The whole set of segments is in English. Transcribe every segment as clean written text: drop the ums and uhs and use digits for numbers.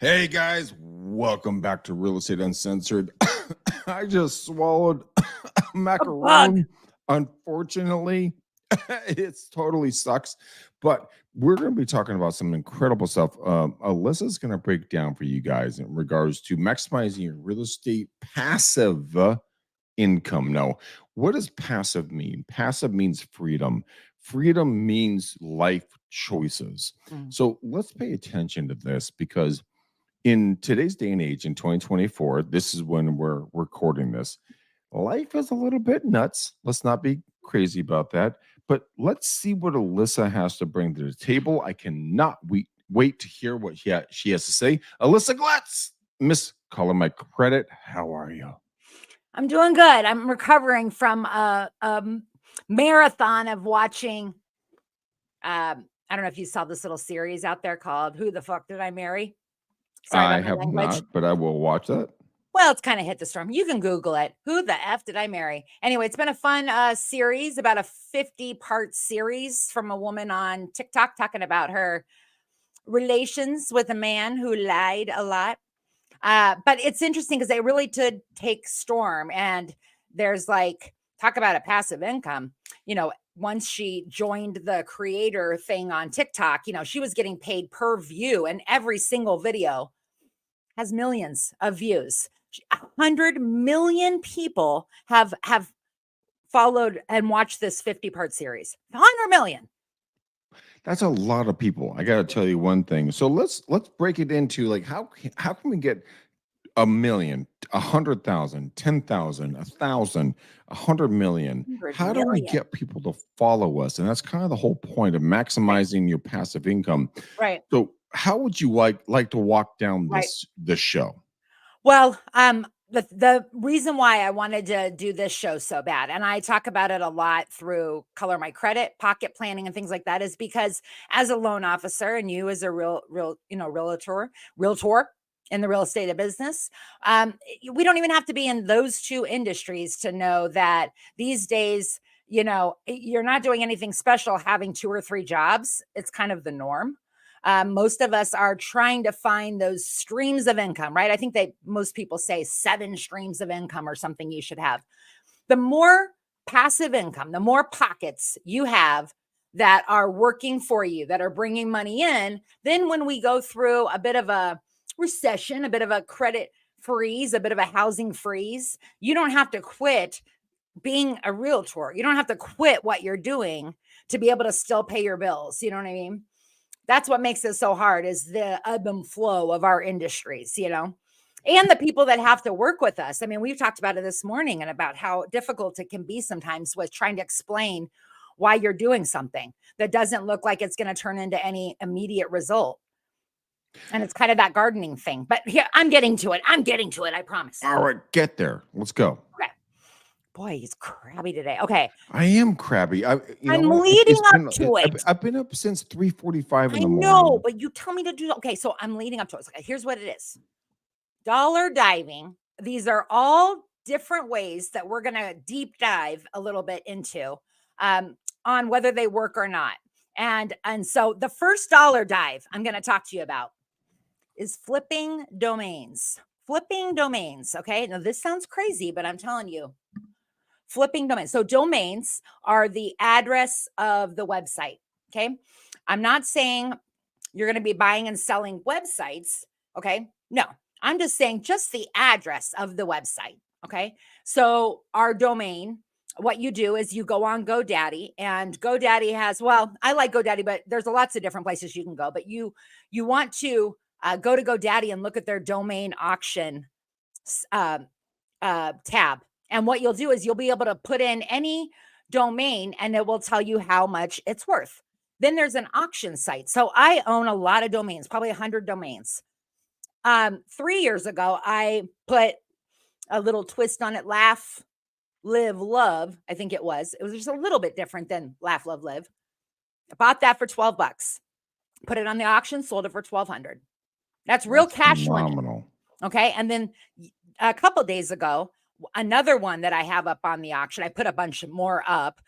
Hey guys, welcome back to Real Estate Uncensored. I just swallowed a Bug. macaroon. Unfortunately, it totally sucks, but we're going to be talking about some incredible stuff. Alyssa's going to break down for you guys in regards to maximizing your real estate passive income. Now, what does passive mean? Passive means freedom. Freedom means life choices. So let's pay attention to this because in today's day and age in 2024, this is when we're recording this. Life is a little bit nuts. Let's not be crazy about that. But let's see what Alyssa has to bring to the table. I cannot wait to hear what she has to say. Alyssa Glatz, Miss Color My Credit, how are you? I'm doing good. I'm recovering from a marathon of watching. I don't know if you saw this little series out there called "Who the Fuck Did I Marry?" Sorry I about my have language. not, but I will watch that. Well, it's kind of hit the storm. You can Google it. Who the F did I marry? Anyway, it's been a fun series, about a 50-part series from a woman on TikTok talking about her relations with a man who lied a lot. But it's interesting because they really did take storm, and there's like, talk about a passive income. Once she joined the creator thing on TikTok, she was getting paid per view, and every single video has millions of views. 100 million people have followed and watched this 50-part series. 100 million. That's a lot of people. I got to tell you one thing. So let's break it into like how can we get a million, 100,000, 10,000, 1,000, 100 million? 100 How do we million. get people to follow us? And that's kind of the whole point of maximizing your passive income. Right. So how would you like to walk down this show? Well, the reason why I wanted to do this show so bad, and I talk about it a lot through Color My Credit, pocket planning, and things like that, is because as a loan officer, and you as a realtor in the real estate business, we don't even have to be in those two industries to know that these days, you're not doing anything special having 2 or 3 jobs. It's kind of the norm. Most of us are trying to find those streams of income, right? I think most people say 7 streams of income or something you should have. The more passive income, the more pockets you have that are working for you, that are bringing money in, then when we go through a bit of a recession, a bit of a credit freeze, a bit of a housing freeze, you don't have to quit being a realtor. You don't have to quit what you're doing to be able to still pay your bills. You know what I mean? That's what makes it so hard, is the ebb and flow of our industries, and the people that have to work with us. I mean, we've talked about it this morning and about how difficult it can be sometimes with trying to explain why you're doing something that doesn't look like it's going to turn into any immediate result. And it's kind of that gardening thing. But here, I'm getting to it. I promise. All right, get there. Let's go. Okay. Boy, he's crabby today. Okay. I am crabby. I'm leading up to it. I've been up since 3:45 in the morning. I know, but you tell me to do. Okay, so I'm leading up to it. Okay, here's what it is. Dollar diving. These are all different ways that we're going to deep dive a little bit into on whether they work or not. And so the first dollar dive I'm going to talk to you about is flipping domains. Flipping domains. Okay. Now, this sounds crazy, but I'm telling you, flipping domains. So domains are the address of the website. Okay. I'm not saying you're going to be buying and selling websites. Okay. No, I'm just saying just the address of the website. Okay. So our domain, what you do is you go on GoDaddy, and GoDaddy has, well, I like GoDaddy, but there's lots of different places you can go, but you want to go to GoDaddy and look at their domain auction tab. And what you'll do is you'll be able to put in any domain and it will tell you how much it's worth. Then there's an auction site. So I own a lot of domains, probably 100 domains. 3 years ago, I put a little twist on it. Laugh, live, love. I think it was just a little bit different than laugh, love, live. I bought that for $12, put it on the auction, sold it for $1,200. That's real cash phenomenal money. Okay. And then a couple days ago, another one that I have up on the auction, I put a bunch more up,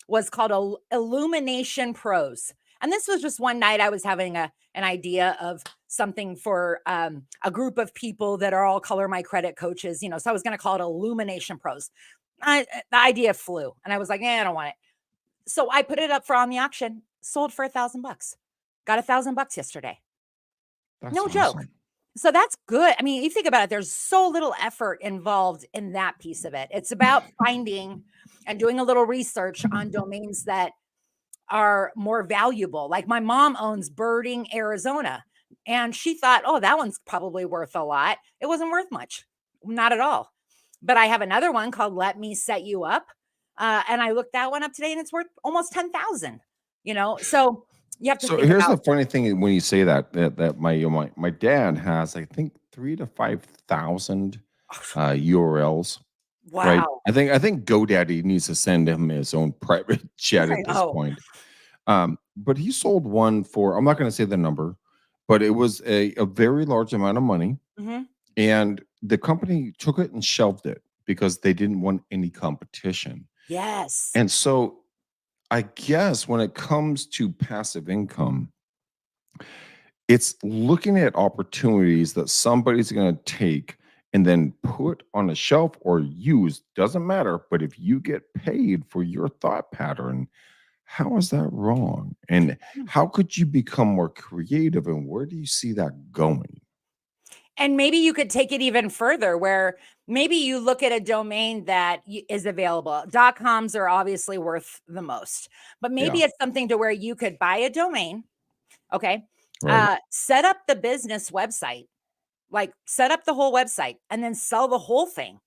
was called Illumination Pros. And this was just one night I was having an idea of something for a group of people that are all Color My Credit coaches, so I was going to call it Illumination Pros. The idea flew and I was like, I don't want it. So I put it up for on the auction, sold for $1,000. Got $1,000 yesterday. That's No joke. awesome. So that's good. I mean, you think about it, there's so little effort involved in that piece of it. It's about finding and doing a little research on domains that are more valuable. Like my mom owns Birding, Arizona, and she thought, oh, that one's probably worth a lot. It wasn't worth much, not at all. But I have another one called Let Me Set You Up. And I looked that one up today and it's worth almost 10,000, so you have to So think here's the about, funny thing when you say that my dad has, I think, 3 to 5,000 URLs, right? wow. I think GoDaddy needs to send him his own private jet I at this know. point. But he sold one for, I'm not going to say the number, but it was a very large amount of money, Mhm. and the company took it and shelved it because they didn't want any competition. Yes. And so I guess when it comes to passive income, it's looking at opportunities that somebody's going to take and then put on a shelf or use, doesn't matter. But if you get paid for your thought pattern, how is that wrong? And how could you become more creative? And where do you see that going? And maybe you could take it even further where maybe you look at a domain that is available. .coms are obviously worth the most, but maybe Yeah, it's something to where you could buy a domain, okay? right. Set up the business website, like set up the whole website and then sell the whole thing,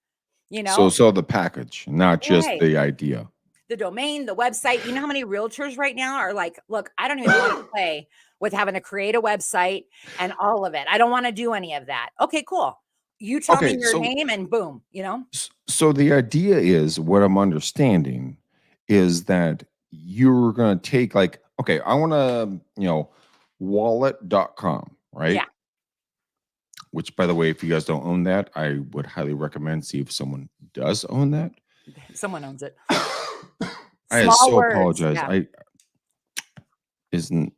you So, know? the package, not just Right. the idea. The domain, the website. You know how many realtors right now are like, look, I don't even want to play with having to create a website and all of it. I don't want to do any of that. Okay, cool. You tell me Okay, your name and boom. so the idea is what I'm understanding is that you're going to take, like, okay, I want to, wallet.com, right? Yeah. Which, by the way, if you guys don't own that, I would highly recommend see if someone does own that. Someone owns it. I Small so words. apologize. Yeah. I isn't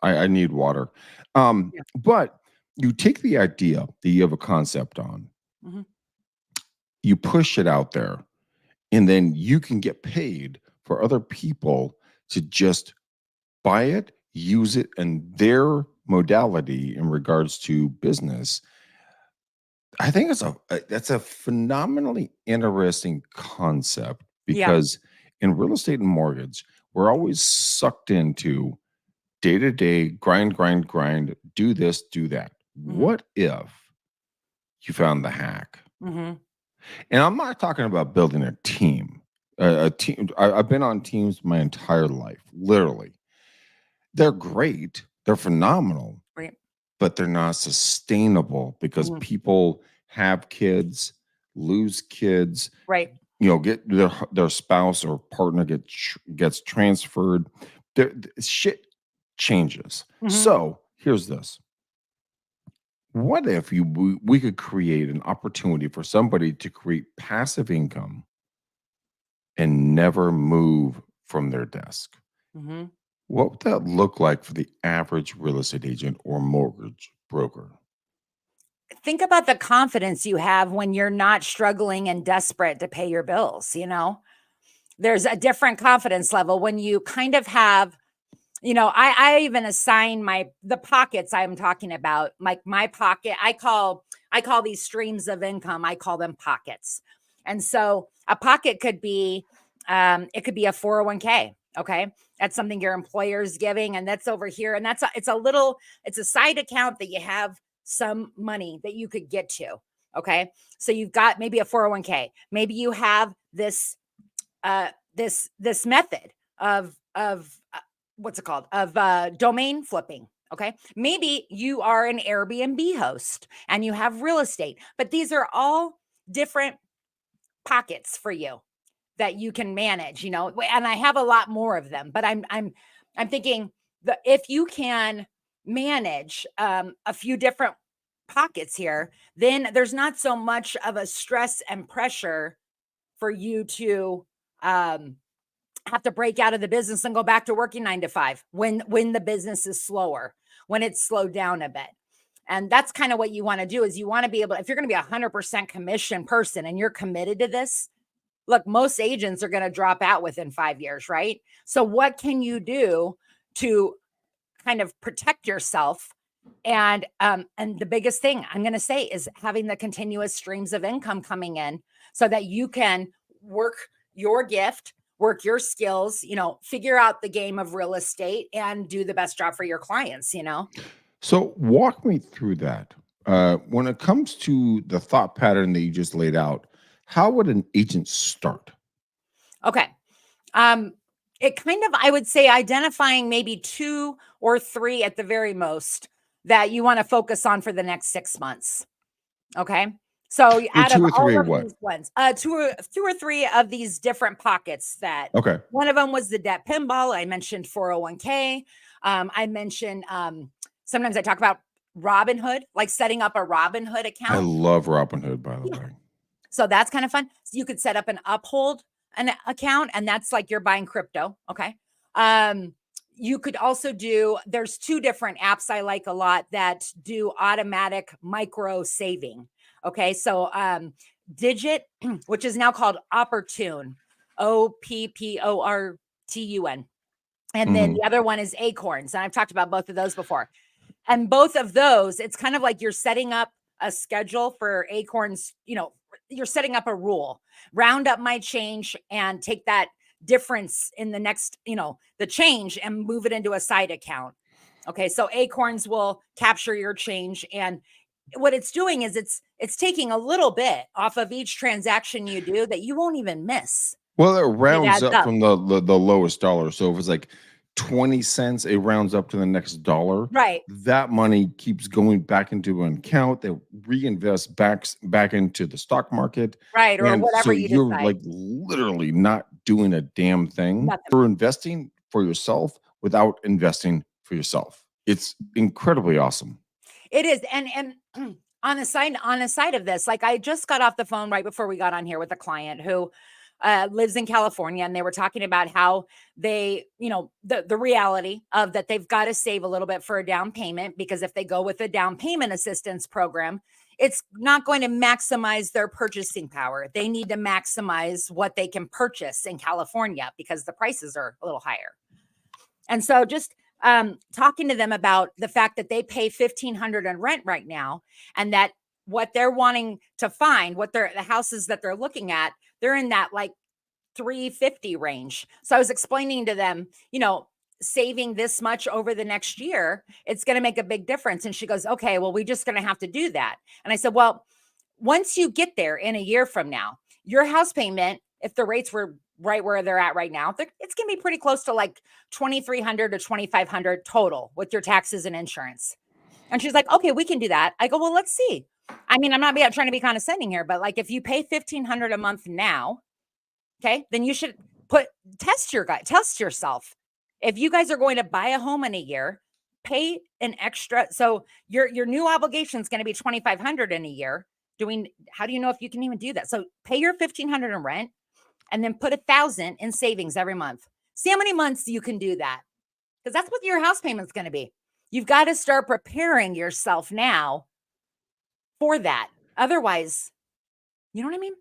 I need water. Yeah. But you take the idea that you have a concept on, Mhm. you push it out there, and then you can get paid for other people to just buy it, use it, and their modality in regards to business. I think that's a phenomenally interesting concept Yeah. because in real estate and mortgage, we're always sucked into day to day grind, grind, grind, do this, do that. Mhm. What if you found the hack? Mhm. And I'm not talking about building a team. A team. I've been on teams my entire life, literally. They're great. They're phenomenal, Right. but they're not sustainable because Mhm. people have kids, lose kids, Right. get their spouse or partner gets transferred. Shit changes. Mhm. So here's this: what if we could create an opportunity for somebody to create passive income and never move from their desk? Mhm. What would that look like for the average real estate agent or mortgage broker? Think about the confidence you have when you're not struggling and desperate to pay your bills. There's a different confidence level when you kind of have, I even assign the pockets I'm talking about, like my pocket. I call these streams of income, I call them pockets. And so a pocket could be it could be a 401k. Okay. That's something your employer's giving, and that's over here. And it's a side account that you have some money that you could get to. Okay. So you've got maybe a 401k. Maybe you have this method of what's it called, of domain flipping. Okay, maybe you are an Airbnb host and you have real estate, but these are all different pockets for you that you can manage. And I have a lot more of them, but I'm thinking that if you can manage a few different pockets here, then there's not so much of a stress and pressure for you to um have to break out of the business and go back to working 9 to 5 when the business is slower, when it's slowed down a bit. And that's kind of what you want to do is you want to be able, if you're going to be 100% commission person and you're committed to this, look, most agents are going to drop out within 5 years, right? So what can you do to kind of protect yourself? And the biggest thing I'm going to say is having the continuous streams of income coming in so that you can work your gift, work your skills, figure out the game of real estate and do the best job for your clients, So walk me through that. When it comes to the thought pattern that you just laid out, how would an agent start? Okay. It kind of, I would say, identifying maybe 2 or 3 at the very most that you want to focus on for the next 6 months. Okay. So out Two of or three all or of what? these ones, 2 or 3 of these different pockets that Okay. one of them was the debt pinball. I mentioned 401k. I mentioned, sometimes I talk about Robinhood, like setting up a Robinhood I account. love Robinhood, by the Yeah. way. So that's kind of fun. So you could set up an Uphold an account, and that's like you're buying crypto. Okay. You could also do, there's 2 different apps I like a lot that do automatic micro saving. Okay. So Digit, which is now called Opportune, Opportun. And then Mhm. the other one is Acorns. And I've talked about both of those before. And both of those, it's kind of like you're setting up a schedule for Acorns, you're setting up a rule. Roundup might change and take that difference in the next, the change and move it into a side account. Okay. So Acorns will capture your change. And what it's doing is it's taking a little bit off of each transaction you do that you won't even miss. Well, it And it rounds adds up up. from the lowest dollar. So if it's like 20 cents, it rounds up to the next dollar. Right. That money keeps going back into an account that reinvest back into the stock market. Right. Or And so whatever you you're decide. like literally not doing a damn thing. Nothing. You're investing for yourself without investing for yourself. It's incredibly awesome. It is. And on the side of this, like I just got off the phone right before we got on here with a client who lives in California, and they were talking about how they, the reality of that they've got to save a little bit for a down payment, because if they go with a down payment assistance program, it's not going to maximize their purchasing power. They need to maximize what they can purchase in California because the prices are a little higher. And so just talking to them about the fact that they pay $1,500 in rent right now, and that what they're wanting to find, the houses that they're looking at, they're in that like 350 range. So I was explaining to them, saving this much over the next year, it's going to make a big difference. And she goes, okay, well, we're just going to have to do that. And I said, well, once you get there in a year from now, your house payment, if the rates were right where they're at right now, it's going to be pretty close to like $2,300 to $2,500 total with your taxes and insurance. And she's like, okay, we can do that. I go, well, let's see. I mean, I'm not trying to be condescending here, but like if you pay $1,500 a month now, okay, then you should test yourself. If you guys are going to buy a home in a year, pay an extra. So your new obligation is going to be $2,500 in a year. How do you know if you can even do that? So pay your $1,500 in rent and then put $1,000 in savings every month. See how many months you can do that, because that's what your house payment's going to be. You've got to start preparing yourself now for that. Otherwise, you know what I mean?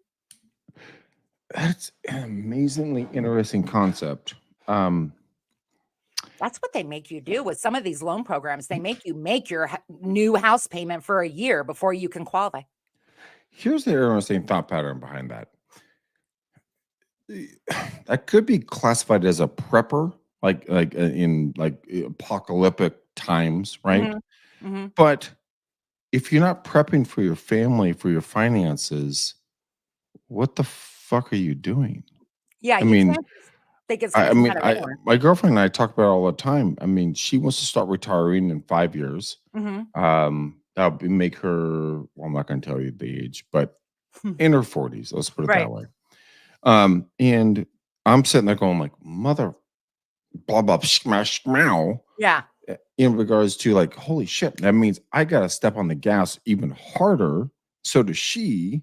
That's an amazingly interesting concept. That's what they make you do with some of these loan programs. They make you make your new house payment for a year before you can qualify. Here's the interesting thought pattern behind that. That could be classified as a prepper, like in apocalyptic times, right? Mm-hmm. Mm-hmm. But if you're not prepping for your family, for your finances, what the fuck are you doing? Yeah, I mean, can't think it's going to come out of nowhere. my girlfriend and I talk about it all the time. I mean, she wants to start retiring in 5 years. Mm-hmm. That'll make her, well, I'm not going to tell you the age, but in her 40s, let's put it Right. that way. And I'm sitting there going like, mother, blah, blah, smash, meow. Yeah. In regards to like, holy shit, that means I got to step on the gas even harder. So does she.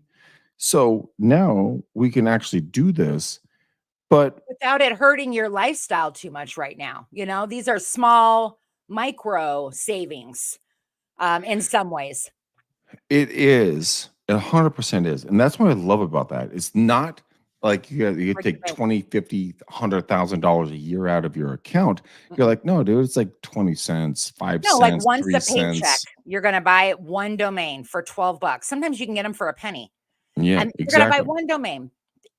So now we can actually do this. But without it hurting your lifestyle too much right now. You know, these are small micro savings in some ways. it is, it 100% is. And that's what I love about that. It's not like you Break the take bank. 20, 50, $100,000 a year out of your account. You're Mm-mm. like, no, dude, it's like 20 cents, 5 No, like cents, once 3 a paycheck, cents. you're going to buy one domain for $12. Sometimes you can get them for a penny. Yeah, And you're going to buy exactly. one domain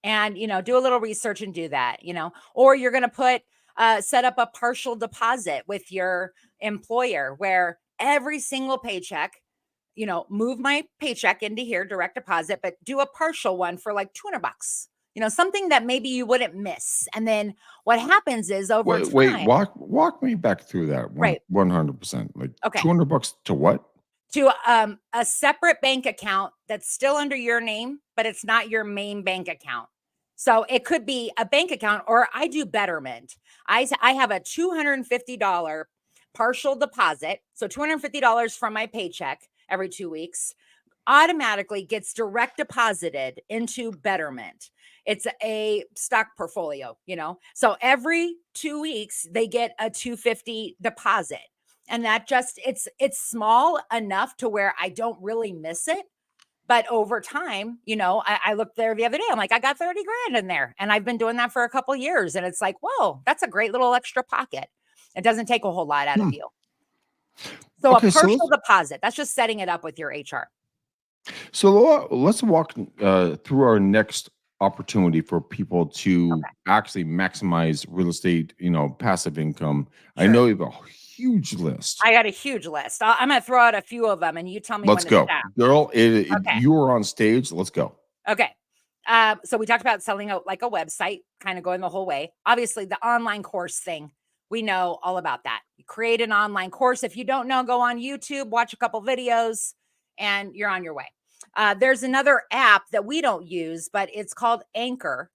and, do a little research and do that, or you're going to set up a partial deposit with your employer where every single paycheck, move my paycheck into here, direct deposit, but do a partial one for like $200, something that maybe you wouldn't miss. And then what happens is over Wait, time, walk me back through that right? 100%. Like Okay. $200 to what? To a separate bank account that's still under your name, but it's not your main bank account. So it could be a bank account, or I do Betterment. I have a $250 partial deposit. So $250 from my paycheck every 2 weeks automatically gets direct deposited into Betterment. It's a stock portfolio. So every 2 weeks they get a 250 deposit. And that just it's small enough to where I don't really miss it. But over time, I looked there the other day. I'm like, I got 30 grand in there. And I've been doing that for a couple years. And it's like, whoa, that's a great little extra pocket. It doesn't take a whole lot out of Hmm. you. So a Okay, so partial deposit, that's just setting it up with your HR. let's walk through our next opportunity for people to Okay. actually maximize real estate, passive income. I Sure. know you have a huge list. I got a huge list. I'm going to throw out a few of them and you tell me Let's when to go, stop. girl. Okay. You are on stage. Let's go. Okay. So we talked about selling out like a website, kind of going the whole way. Obviously, the online course thing, we know all about that. You create an online course. If you don't know, go on YouTube, watch a couple videos, and you're on your way. There's another app that we don't use, but it's called Anchor.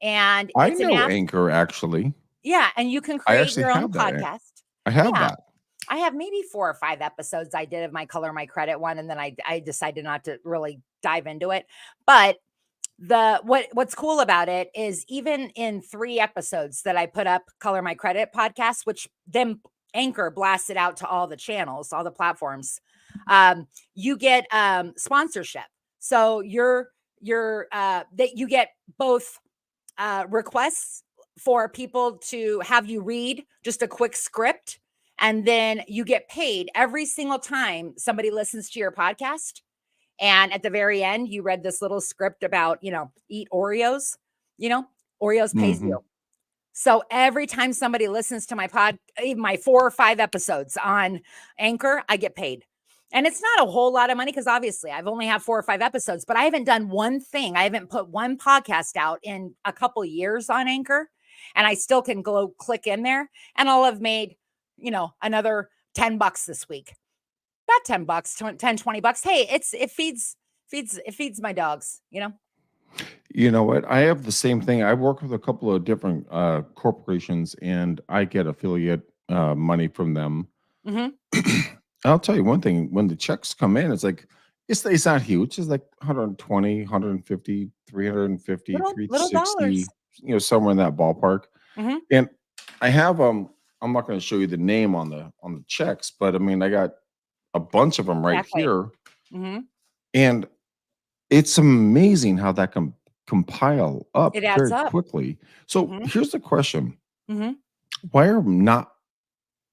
And I it's an know app. Anchor actually. Yeah. And you can I create actually your own have that. podcast. I have Yeah. that. I have maybe 4 or 5 episodes I did of my Color My Credit one, and then I decided not to really dive into it. But what's cool about it is even in 3 episodes that I put up Color My Credit podcast, which then Anchor blasted out to all the channels, all the platforms, you get sponsorship. So that you get both requests for people to have you read just a quick script, and then you get paid every single time somebody listens to your podcast. And at the very end, you read this little script about, eat Oreos, you know, Oreos pays Hmm. you. So every time somebody listens to my 4 or 5 episodes on Anchor, I get paid. And it's not a whole lot of money because obviously I've only had 4 or 5 episodes, but I haven't done one thing. I haven't put one podcast out in a couple years on Anchor. And I still can go click in there and I'll have made, another $10 this week. About $10, 10, $20. Hey, it feeds my dogs. You know what? I have the same thing. I work with a couple of different corporations, and I get affiliate money from them. Hmm. I'll tell you one thing: when the checks come in, it's not huge. It's like 120, 150, 350, Little dollars. 360, somewhere in that ballpark. Hmm. And I have I'm not going to show you the name on the checks, but I mean, I got a bunch of them right Exactly. here, Hmm. and it's amazing how that can compile up It adds very up. quickly. So Hmm. here's the question: Hmm. Why are not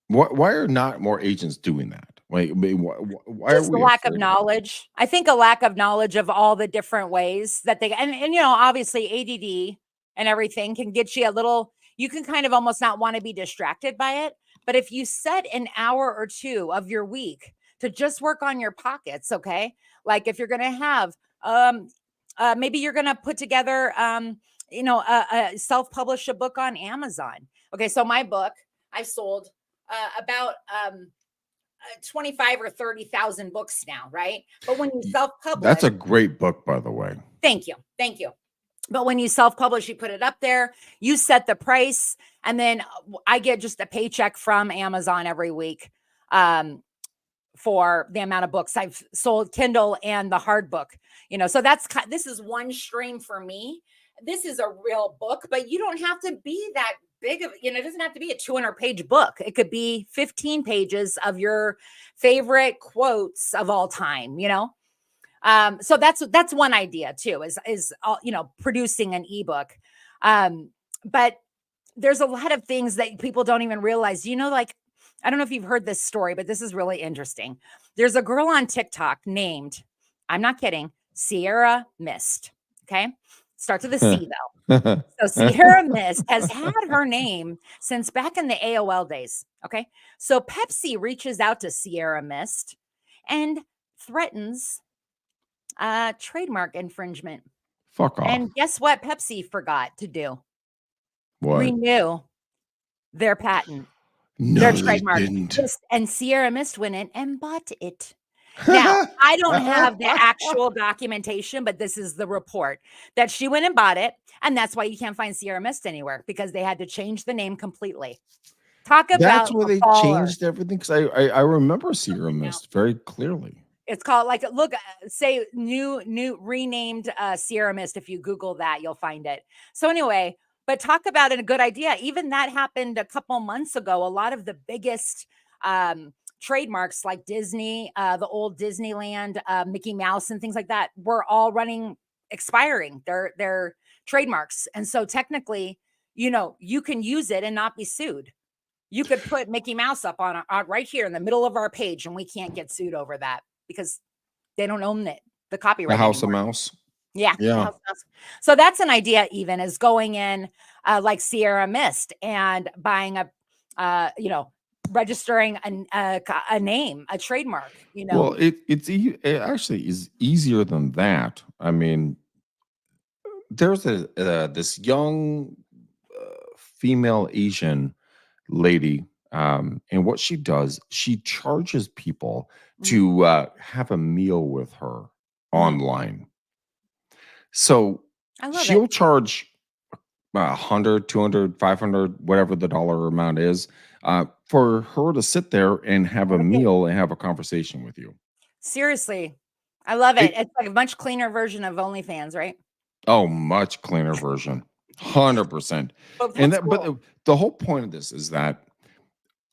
why are not more agents doing that? Like, I mean, why are Just a we lack of afraid of it? knowledge. I think a lack of knowledge of all the different ways that and obviously ADD and everything can get you a little, you can kind of almost not want to be distracted by it. But if you set an hour or 2 of your week to just work on your pockets, okay? Like if you're going to have, maybe you're going to put together, a self-publish a book on Amazon. Okay. So my book, I've sold about 25 or 30,000 books now, right? But when you Y- That's self-publish, a great book, by the way. thank you. Thank you. But when you self-publish, you put it up there, you set the price, and then I get just a paycheck from Amazon every week for the amount of books I've sold, Kindle and the hard book. So this is one stream for me this is a real book, but you don't have to be that big of, it doesn't have to be a 200-page book. It could be 15 pages of your favorite quotes of all time, so that's one idea too, is producing an ebook. But there's a lot of things that people don't even realize, like, I don't know if you've heard this story, but this is really interesting. There's a girl on TikTok named, I'm not kidding, Sierra Mist. Okay. Starts with a C though. So Sierra Mist has had her name since back in the AOL days. Okay. So Pepsi reaches out to Sierra Mist and threatens trademark infringement. Fuck off. And guess what Pepsi forgot to do? What? Renew their patent. No, their they trademark. didn't. And Sierra Mist went in and bought it. Now, I don't have the actual documentation, but this is the report that she went and bought it. And that's why you can't find Sierra Mist anywhere, because they had to change the name completely. Talk about That's where a they baller. changed everything, because I remember Sierra Mist very clearly. It's called, like, look, say new renamed Sierra Mist. If you Google that, you'll find it. So anyway, but talk about a good idea. Even that happened a couple months ago. A lot of the biggest trademarks, like Disney, the old Disneyland, Mickey Mouse and things like that, were all expiring their trademarks. And so technically, you can use it and not be sued. You could put Mickey Mouse up on right here in the middle of our page, and we can't get sued over that because they don't own it, the copyright. The House anymore. of Mouse. Yeah. So that's an idea, even, is going in like Sierra Mist and buying registering a name, a trademark, Well, it actually is easier than that. I mean, there's this young female Asian lady, and what she does, she charges people to have a meal with her online. So she'll charge 100, 200, 500, whatever the dollar amount is, for her to sit there and have a meal and have a conversation with you. Seriously. I love it. It's like a much cleaner version of OnlyFans, right? Oh, much cleaner version. 100%. But the whole point of this is that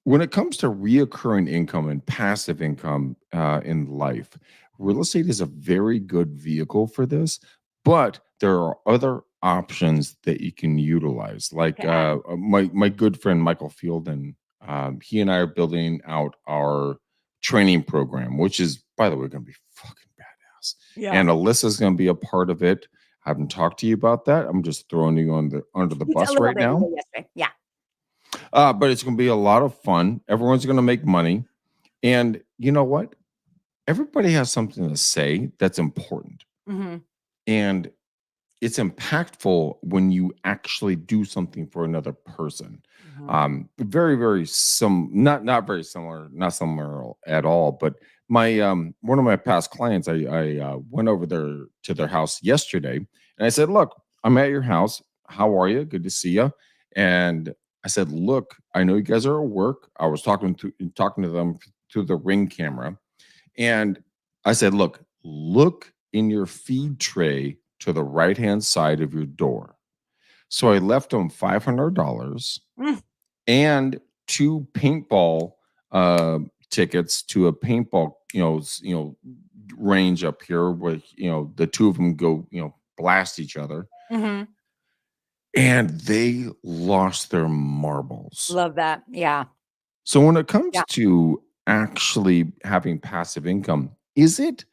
when it comes to reoccurring income and passive income in life, real estate is a very good vehicle for this, but there are other options that you can utilize. Like my good friend Michael Fielden, he and I are building out our training program, which is, by the way, going to be fucking badass. Yeah. And Alyssa's going to be a part of it. I haven't talked to you about that. I'm just throwing you under the bus right now. Yeah. But it's going to be a lot of fun. Everyone's going to make money. And you know what? Everybody has something to say that's important. And it's impactful when you actually do something for another person. Very, very not very similar, not similar at all. But my one of my past clients, I went over there to their house yesterday, and I said, "Look, I'm at your house. How are you? Good to see you." And I said, "Look, I know you guys are at work." I was talking to them through the Ring camera, and I said, "Look in your feed tray to the right-hand side of your door." So I left them $500 and 2 paintball tickets to a paintball, range up here where, the two of them go, blast each other. And they lost their marbles. Love that. Yeah. So when it comes to actually having passive income, is it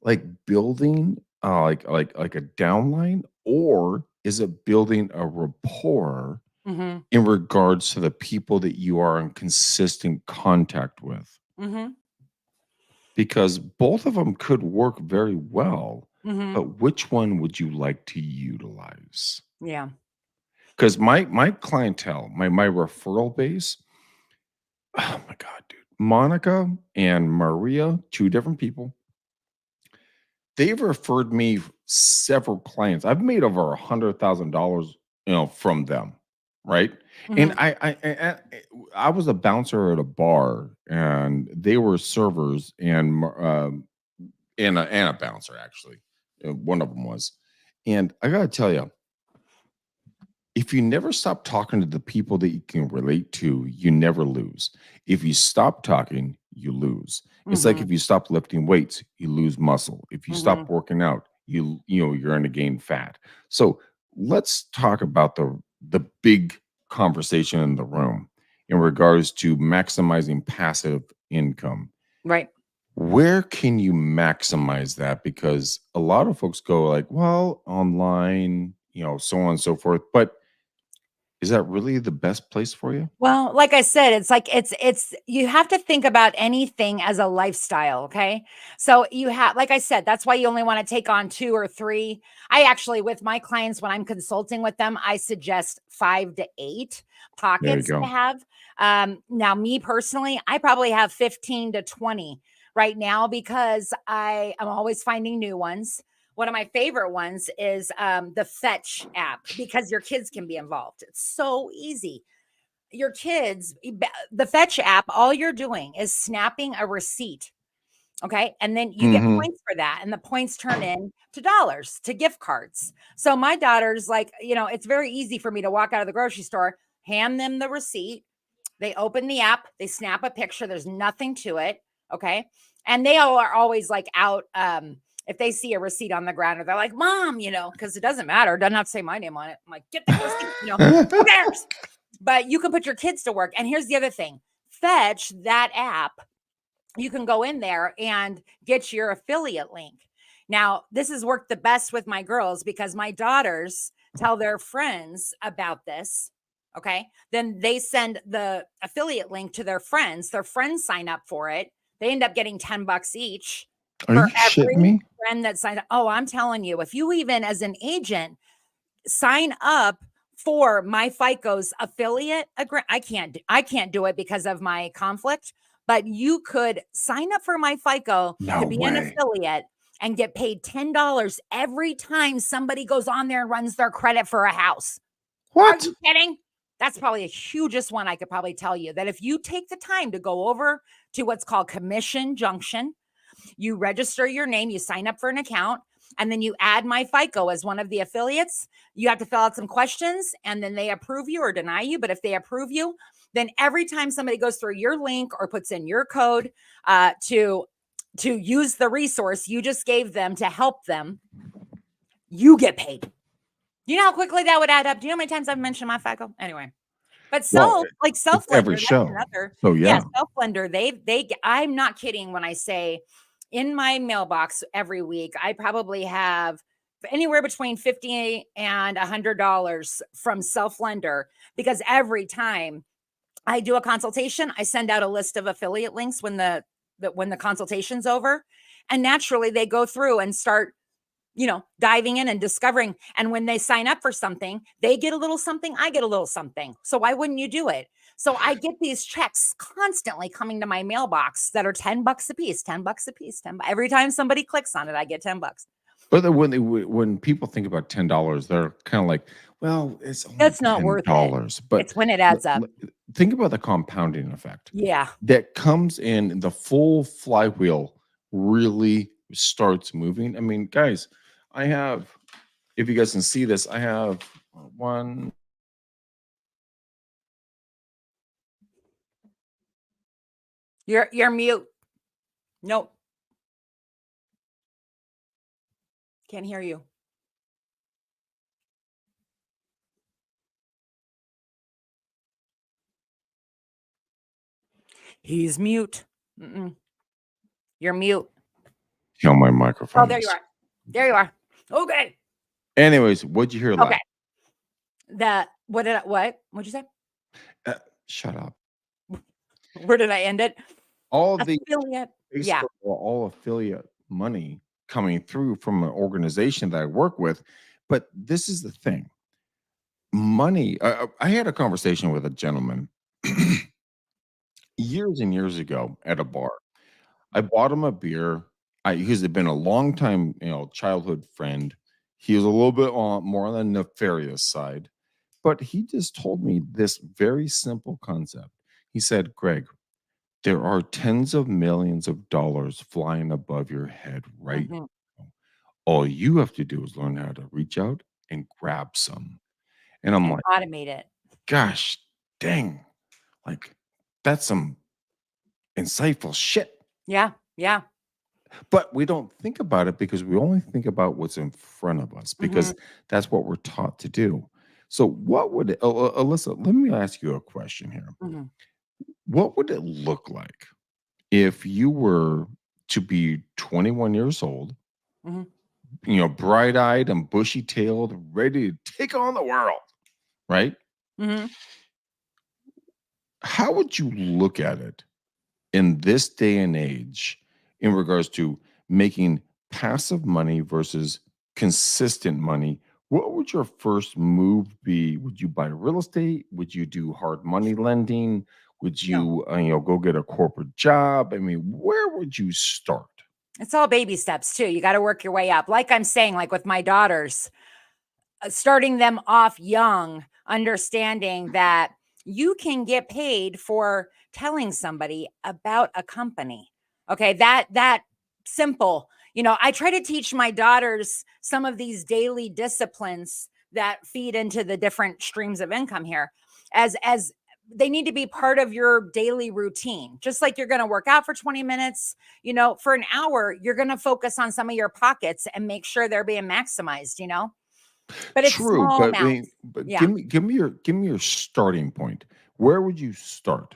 like building like a downline, or is it building a rapport in regards to the people that you are in consistent contact with? Because both of them could work very well, but which one would you like to utilize? Yeah. Because my clientele, my referral base, oh my God, dude. Monica and Maria, 2 different people. They've referred me several clients. I've made over $100,000, from them, right? And I was a bouncer at a bar, and they were servers, and a bouncer, actually. One of them was. And I gotta tell you, if you never stop talking to the people that you can relate to, you never lose. If you stop talking, you lose. It's like Mhm. if you stop lifting weights, you lose muscle. If you stop Mhm. working out, you're going to gain fat. So let's talk about the big conversation in the room in regards to maximizing passive income. Right. Where can you maximize that? Because a lot of folks go like, well, online, so on and so forth. But is that really the best place for you? Well, like I said, it's like it's you have to think about anything as a lifestyle, okay? So you have like I said, that's why you only want to take on 2 or 3. I actually with my clients when I'm consulting with them, I suggest 5 to 8 There you pockets to go. have. Now me personally, I probably have 15 to 20 right now because I am always finding new ones. One of my favorite ones is the Fetch app because your kids can be involved. It's so easy your kids, the Fetch app, all you're doing is snapping a receipt. Okay. And then you get Mhm. points for that. And the points turn in to dollars, to gift cards. So my daughter's like, it's very easy for me to walk out of the grocery store, hand them the receipt. They open the app, they snap a picture. There's nothing to it. Okay. And they all are always like out. If they see a receipt on the ground or they're like, Mom, because it doesn't matter. It doesn't have to say my name on it. I'm like, get that receipt, who cares? But you can put your kids to work. And here's the other thing Fetch, that app, you can go in there and get your affiliate link. Now, this has worked the best with my girls because my daughters tell their friends about this. Okay. Then they send the affiliate link to their friends. Their friends sign up for it. They end up getting $10 each Are for you shitting every me? friend that signs up. Oh, I'm telling you, if you even as an agent sign up for my FICO's affiliate agreement. I can't do it because of my conflict, but you could sign up for my FICO to No be an way. affiliate and get paid $10 every time somebody goes on there and runs their credit for a house. Are What? you kidding? That's probably a hugest one I could probably tell you that if you take the time to go over to what's called Commission Junction, you register your name, you sign up for an account, and then you add my FICO as one of the affiliates. You have to fill out some questions and then they approve you or deny you. But if they approve you, then every time somebody goes through your link or puts in your code to use the resource you just gave them to help them, you get paid. You know how quickly that would add up? Do you know how many times I've mentioned my FICO? Anyway. But Well, Self it's every Lender, that's show. another. So Yeah, yeah. Self Lender. I'm not kidding when I say in my mailbox every week, I probably have anywhere between 50 and $100 from Self Lender because every time I do a consultation, I send out a list of affiliate links when the consultation's over, and naturally they go through and start diving in and discovering. And when they sign up for something, they get a little something, I get a little something. So why wouldn't you do it? So I get these checks constantly coming to my mailbox that are $10 a piece, $10 a piece, every time somebody clicks on it, I get $10. But then when people think about $10, they're kind of like, well, it's only It's not worth it. $10. But It's when it l- adds up. l- think about the compounding effect Yeah. that comes in. The full flywheel really starts moving. I mean, guys, I have, if you guys can see this, I have one. You're mute. Nope. Can't hear you. He's mute. Mm-mm. You're mute. Kill my Oh, microphone there you is. are. There you are. Okay. Anyways, what'd you hear Okay. last? What'd you say? Uh, Shut up. Where did I end it? All the Affiliate. Yeah. basically all affiliate money coming through from an organization that I work with. But this is the thing, money. I had a conversation with a gentleman years and years ago at a bar. I bought him a beer. He's been a long time, childhood friend. He was a little bit more on the nefarious side, but he just told me this very simple concept. He said, Greg, there are tens of millions of dollars flying above your head right Mhm. now. All you have to do is learn how to reach out and grab some. And I'm and like, automate it. gosh, dang, like that's some insightful shit. Yeah. Yeah. But we don't think about it because we only think about what's in front of us Hmm. because that's what we're taught to do. So, what would Alyssa? Let me ask you a question here. Hmm. What would it look like if you were to be 21 years old, Hmm. bright eyed and bushy tailed, ready to take on the world, right? Hmm. How would you look at it in this day and age in regards to making passive money versus consistent money? What would your first move be? Would you buy real estate? Would you do hard money lending? Would No, you, go get a corporate job? I mean, where would you start? it's all baby steps too. You got to work your way up. Like I'm saying, like with my daughters, starting them off young, understanding that you can get paid for telling somebody about a company. Okay, that simple. I try to teach my daughters some of these daily disciplines that feed into the different streams of income here as they need to be part of your daily routine. Just like you're going to work out for 20 minutes, for an hour, you're going to focus on some of your pockets and make sure they're being maximized. But it's True, small but amounts. Yeah. give me your starting point. Where would you start?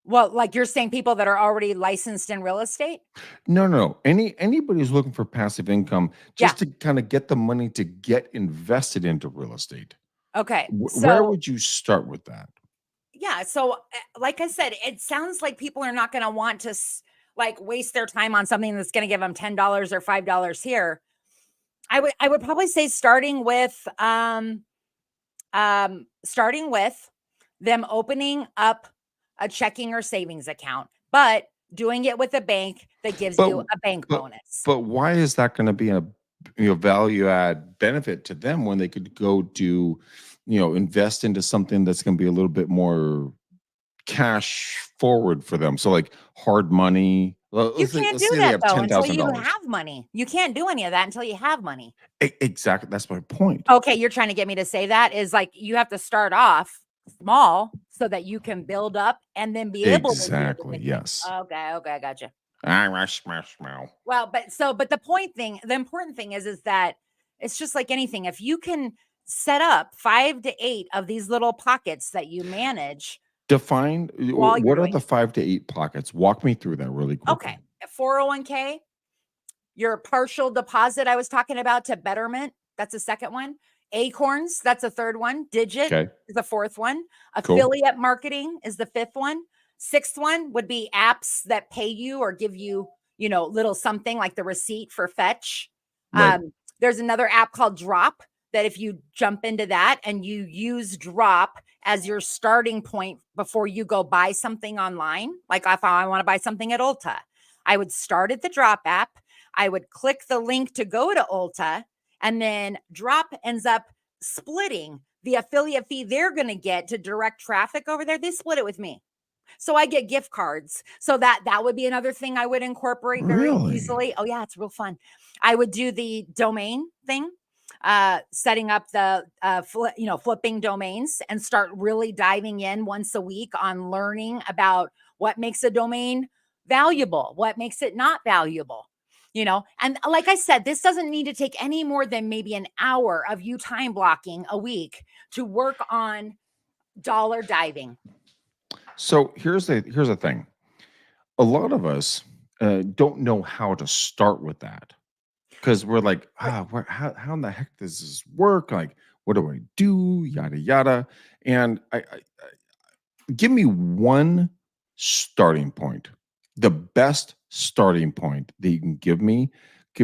Well, like you're saying people that are already licensed in real estate? No, no. Anybody who's looking for passive income Yeah. just to kind of get the money to get invested into real estate. Okay. Where So, would you start with that? yeah, so like I said, it sounds like people are not going to want to like waste their time on something that's going to give them $10 or $5 here. I would probably say starting with them opening up a checking or savings account, but doing it with a bank that gives But you a bank but bonus. but why is that going to be a value add benefit to them when they could go do, invest into something that's going to be a little bit more cash forward for them? So like hard money. You can't Let's do say they that have though ten until thousand you dollars. have money. You can't do any of that until you have money. Exactly. That's my point. Okay, you're trying to get me to say that is like you have to start off small so that you can build up and then be able to do the Exactly. big things. Yes. Okay, okay, I gotcha. Smash, smell. Well, but the important thing is that it's just like anything. If you can set up 5 to 8 of these little pockets that you manage Define while you're what are doing the 5 to 8 pockets? Walk me through that really okay, quickly. a 401k, your partial deposit I was talking about to Betterment, that's the second one. Acorns, that's a third one. Digit Okay, is the fourth one. cool. Affiliate marketing is the fifth one. Sixth one would be apps that pay you or give you, little something like the receipt for Fetch. Right. There's another app called Drop that if you jump into that and you use Drop as your starting point before you go buy something online, like if I want to buy something at Ulta, I would start at the Drop app. I would click the link to go to Ulta, and then Drop ends up splitting the affiliate fee they're going to get to direct traffic over there. They split it with me. So I get gift cards. So that would be another thing I would incorporate very Really? easily. Oh yeah, it's real fun. I would do the domain thing, setting up the flipping domains and start really diving in once a week on learning about what makes a domain valuable, what makes it not valuable. And like I said, this doesn't need to take any more than maybe an hour of you time blocking a week to work on dollar diving. So here's the thing. A lot of us don't know how to start with that because we're like, how in the heck does this work? Like, what do I do? Yada yada. And give me one starting point, the best starting point that you can give me,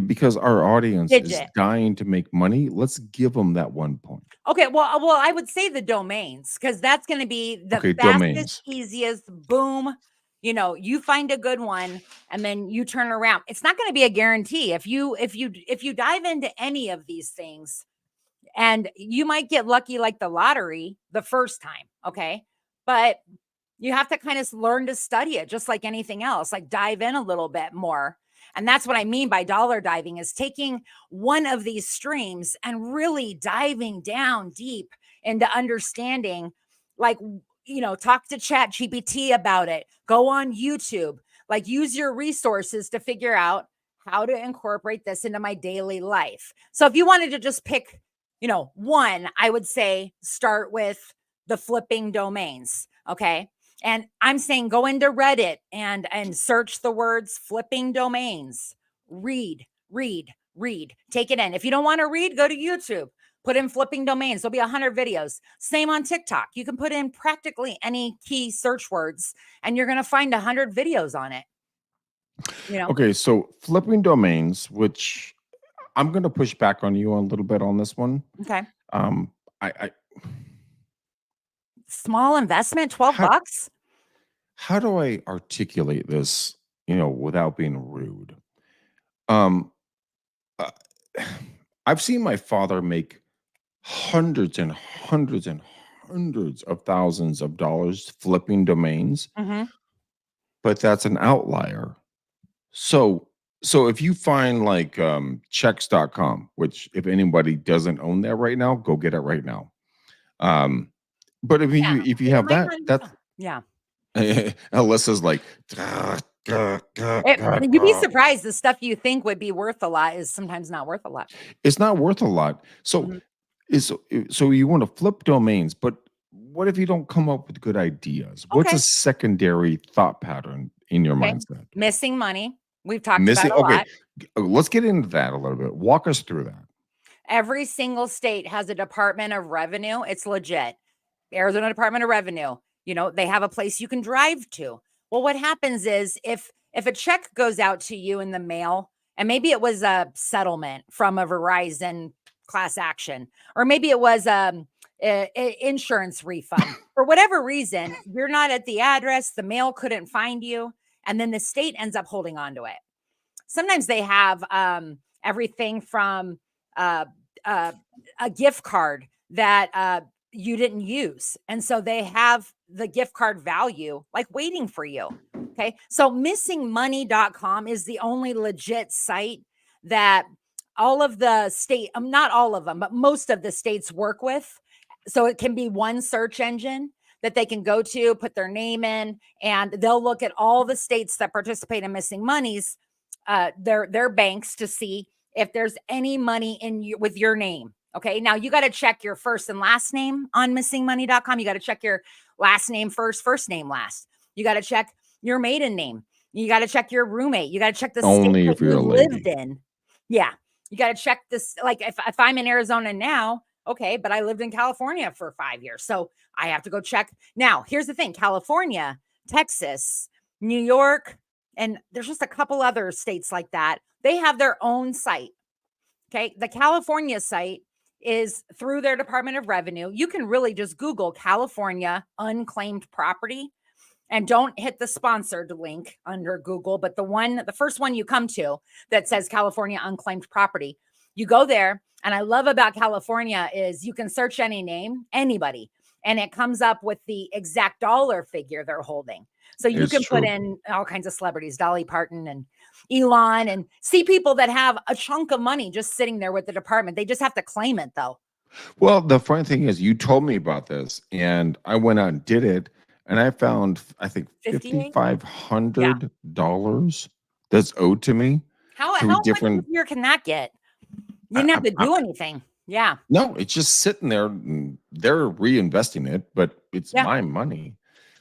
because our audience is Digit. dying to make money. Let's give them that one point. Okay, well, I would say the domains because that's going to be the Okay, fastest, domains. easiest. Boom, you find a good one, and then you turn around. It's not going to be a guarantee if you dive into any of these things, and you might get lucky like the lottery the first time. Okay, but you have to kind of learn to study it just like anything else, like dive in a little bit more. And that's what I mean by dollar diving is taking one of these streams and really diving down deep into understanding, like, talk to Chat GPT about it, go on YouTube, like use your resources to figure out how to incorporate this into my daily life. So if you wanted to just pick, one, I would say start with the flipping domains. Okay. And I'm saying go into Reddit and search the words flipping domains. Read, read, read. Take it in. If you don't want to read, go to YouTube. Put in flipping domains. There'll be 100 videos. Same on TikTok. You can put in practically any key search words and you're going to find 100 videos on it. Okay, so flipping domains, which I'm going to push back on you a little bit on this one. Okay. I Small investment, 12 how bucks. how do I articulate this, without being rude? Um, uh, I've seen my father make hundreds and hundreds and hundreds of thousands of dollars flipping domains, Mhm. but that's an outlier. So so if you find like checks.com, which if anybody doesn't own that right now, go get it right now. Um, but Yeah. if you It have might that, not even that's yeah. Alyssa's like You'd be surprised the stuff you think would be worth a lot is sometimes not worth a lot. it's not worth a lot. So Mhm. is so you want to flip domains, but what if you don't come up with good ideas? What's a Okay. secondary thought pattern in your Okay. mindset? Missing money. We've talked about Missing a okay, lot. let's get into that a little bit. Walk us through that. Every single state has a Department of Revenue. It's legit. Arizona Department of Revenue, they have a place you can drive to. Well, what happens is if a check goes out to you in the mail, and maybe it was a settlement from a Verizon class action, or maybe it was insurance refund. For whatever reason, you're not at the address, the mail couldn't find you, and then the state ends up holding on to it. Sometimes they have everything from uh, uh, a gift card that you didn't use. And so they have the gift card value like waiting for you. Okay. So missingmoney.com is the only legit site that all of the state, not all of them, but most of the states work with. So it can be one search engine that they can go to, put their name in, and they'll look at all the states that participate in missing monies, their banks, to see if there's any money in you with your name. Okay. Now you got to check your first and last name on missingmoney.com. You got to check your last name first name last. You got to check your maiden name. You got to check your roommate. You got to check the state Only that if you you're a lived lady. in. Yeah. You got to check this. Like if I'm in Arizona now, okay, but I lived in California for 5 years. So I have to go check. Now, here's the thing: California, Texas, New York, and there's just a couple other states like that. They have their own site. Okay. The California site is through their Department of Revenue. You can really just Google California unclaimed property and don't hit the sponsored link under Google, but the first one you come to that says California unclaimed property, you go there. And I love about California is you can search any name, anybody, and it comes up with the exact dollar figure they're holding. So you It's can put true. in all kinds of celebrities, Dolly Parton and Elon, and see people that have a chunk of money just sitting there with the department. They just have to claim it though. Well, the funny thing is you told me about this and I went out and did it and I found I think 58? Yeah. $5,500 that's owed to me How through much different easier can that get? You didn't have to I do anything. Yeah. no, it's just sitting there and they're reinvesting it, but it's Yeah. my money.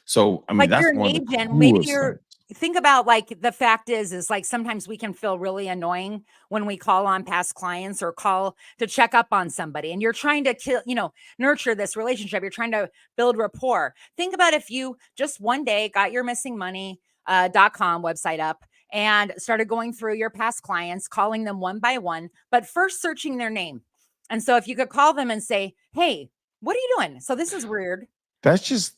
So, I mean, Like that's you're an one of the agent. Maybe coolest you're things. think about like the fact is like sometimes we can feel really annoying when we call on past clients or call to check up on somebody and you're trying to nurture this relationship. You're trying to build rapport. Think about if you just one day got your missingmoney.com website up and started going through your past clients, calling them one by one, but first searching their name. And so if you could call them and say, "Hey, what are you doing? So this is weird. That's just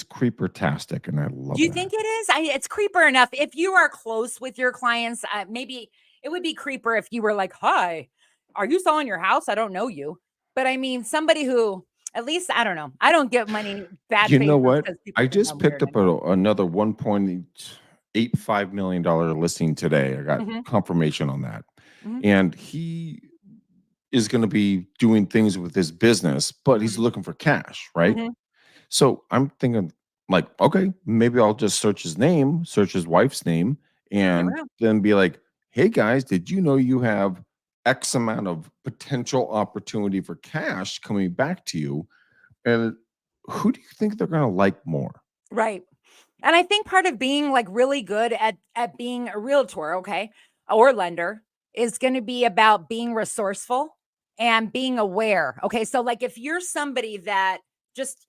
creeper-tastic, and I Do love you that. think it is? It's creeper enough. If you are close with your clients, maybe it would be creeper if you were like, "Hi, are you selling your house? I don't know you." But I mean, somebody who at least I don't know. I don't get many bad You know faces what? because people I think just I'm picked weird up anyway. another $1.85 million listing today. I got Mhm, confirmation on that. mhm. And he is going to be doing things with his business, but he's Mhm, looking for cash, right? mhm. So I'm thinking, like, okay, maybe I'll just search his name, search his wife's name, Never and know. then be like, hey guys, did you know you have X amount of potential opportunity for cash coming back to you? And who do you think they're going to like more? Right. And I think part of being like really good at being a realtor, okay, or lender is going to be about being resourceful and being aware. Okay. So like if you're somebody that just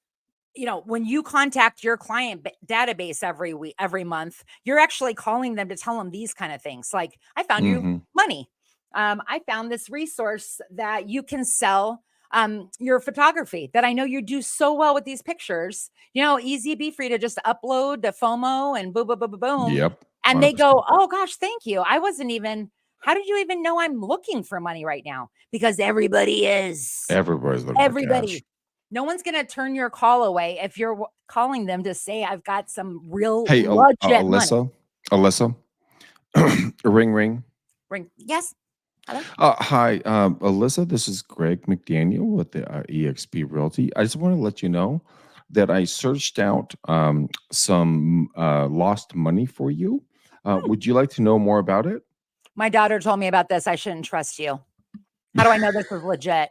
when you contact your client database every week, every month, you're actually calling them to tell them these kind of things. Like, I found you Hmm. money. I found this resource that you can sell your photography that I know you do so well with these pictures. Easy be for you to just upload the FOMO and boom, boom, boom, boom, boom. Yep. And they 100%. go, oh gosh, thank you. I wasn't even, how did you even know I'm looking for money right now? Because everybody is. Everybody's looking for cash. Everybody. No one's gonna turn your call away if you're calling them to say, "I've got some real Hey, legit money." Alyssa, ring, ring. Ring. Yes. Hello? Hi, Alyssa. This is Greg McDaniel with the EXP Realty. I just want to let you know that I searched out some lost money for you. Hmm. Would you like to know more about it? My daughter told me about this. I shouldn't trust you. How do I know this is legit?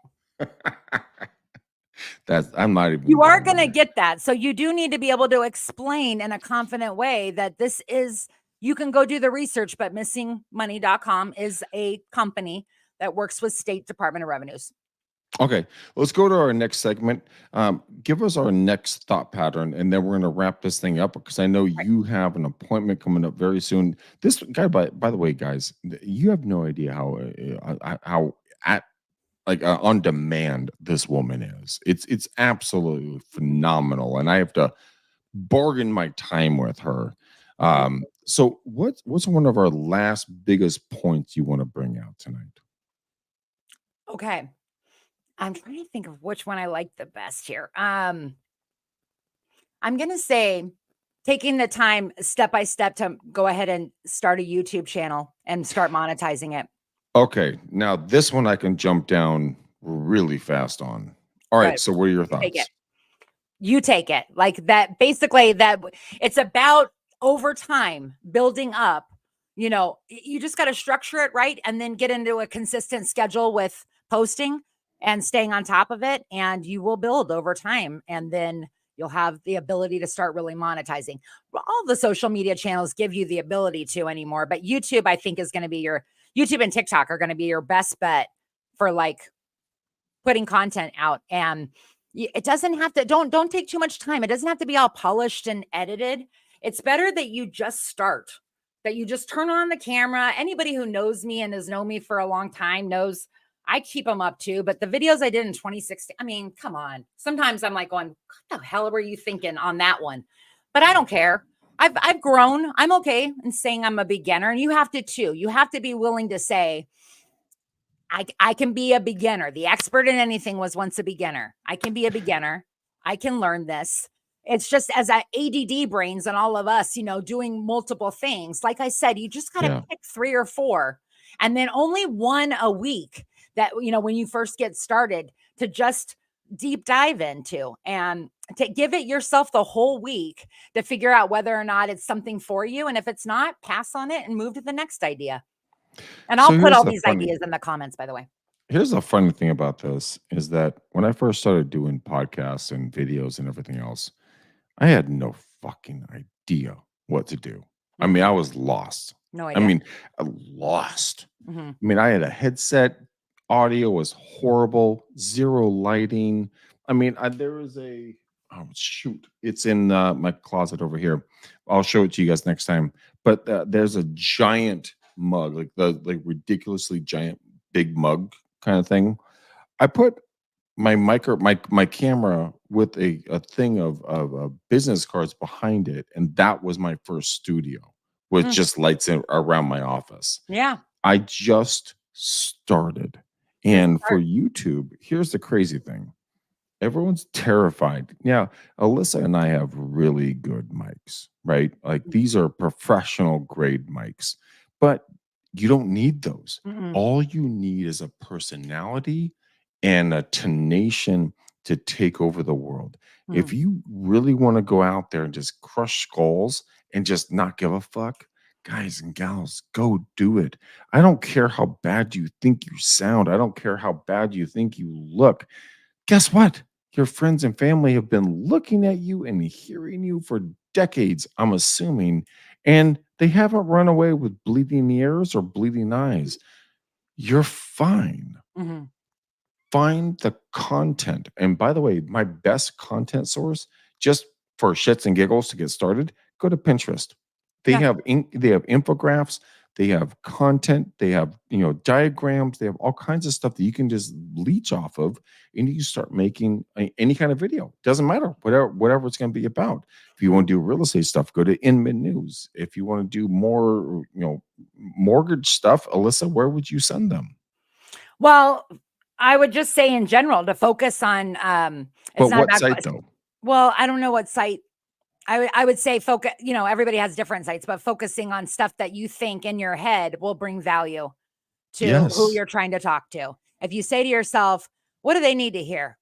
That's I'm not even You are going gonna there. get that. So you do need to be able to explain in a confident way that this is you can go do the research, but missingmoney.com is a company that works with State Department of Revenues. Okay, let's go to our next segment. Give us our next thought pattern, and then we're going to wrap this thing up because I know Right. you have an appointment coming up very soon. This guy, by the way, guys, you have no idea how at like on demand this woman is. It's absolutely phenomenal, and I have to bargain my time with her. So what's one of our last biggest points you want to bring out tonight? Okay. I'm trying to think of which one I like the best here. I'm going to say taking the time step by step to go ahead and start a YouTube channel and start monetizing it. Okay, now this one I can jump down really fast on. All right, Good. so what are your You take it. thoughts? You take it. Like that basically it's about over time building up. You just got to structure it right and then get into a consistent schedule with posting and staying on top of it and you will build over time and then you'll have the ability to start really monetizing. Well, all the social media channels give you the ability to anymore, but YouTube I think is going to be your YouTube and TikTok are going to be your best bet for like putting content out and it doesn't have to don't take too much time. It doesn't have to be all polished and edited. It's better that you just start, that you just turn on the camera. Anybody who knows me and has known me for a long time knows I keep them up too. But the videos I did in 2016, I mean, come on. Sometimes I'm like going, what the hell were you thinking on that one? But I don't care. I've grown. I'm okay in saying I'm a beginner, and you have to too. You have to be willing to say, I can be a beginner. The expert in anything was once a beginner. I can be a beginner. I can learn this. It's just as a ADD brains and all of us, doing multiple things. Like I said, you just got to Yeah. pick 3 or 4 and then only one a week that, when you first get started to just deep dive into and to give it yourself the whole week to figure out whether or not it's something for you. And if it's not, pass on it and move to the next idea. And I'll So put all these ideas in the comments, by the way. here's the funny thing about this is that when I first started doing podcasts and videos and everything else, I had no fucking idea what to do. I mean, I Mhm. was lost. No I idea. mean, lost. Mhm. I mean, I had a headset, audio was horrible, zero lighting. I mean, there was a oh shoot, it's in my closet over here. I'll show it to you guys next time. But there's a giant mug, like the like ridiculously giant big mug kind of thing. I put my camera with a thing of business cards behind it, and that was my first studio with Mm. just lights around my office. Yeah. I just started. Just And for start. YouTube, here's the crazy thing. Everyone's terrified. Yeah, Alyssa and I have really good mics, right? Like these are professional grade mics. But You don't need those. Mm-mm. All you need is a personality and a tenacious to take over the world. If Mm. you really want to go out there and just crush skulls and just not give a fuck, guys and gals, go do it. I don't care how bad you think you sound. I don't care how bad you think you look. Guess what? Your friends and family have been looking at you and hearing you for decades, I'm assuming, and they haven't run away with bleeding ears or bleeding eyes. You're fine. Mhm. Find the content. And by the way, my best content source, just for shits and giggles to get started, go to Pinterest. They Yeah. have they have infographics, they have content, they have diagrams, they have all kinds of stuff that you can just leech off of, and you start making any kind of video. Doesn't matter whatever it's going to be about. If you want Mhm. to do real estate stuff, go to Inman News. If you want to do more, mortgage stuff, Alyssa, where would you send them? Well, I would just say in general to focus on, it's But not what about site though? well, I don't know what site. I would say focus, everybody has different sites, but focusing on stuff that you think in your head will bring value to who Yes. you're trying to talk to. If you say to yourself, what do they need to hear?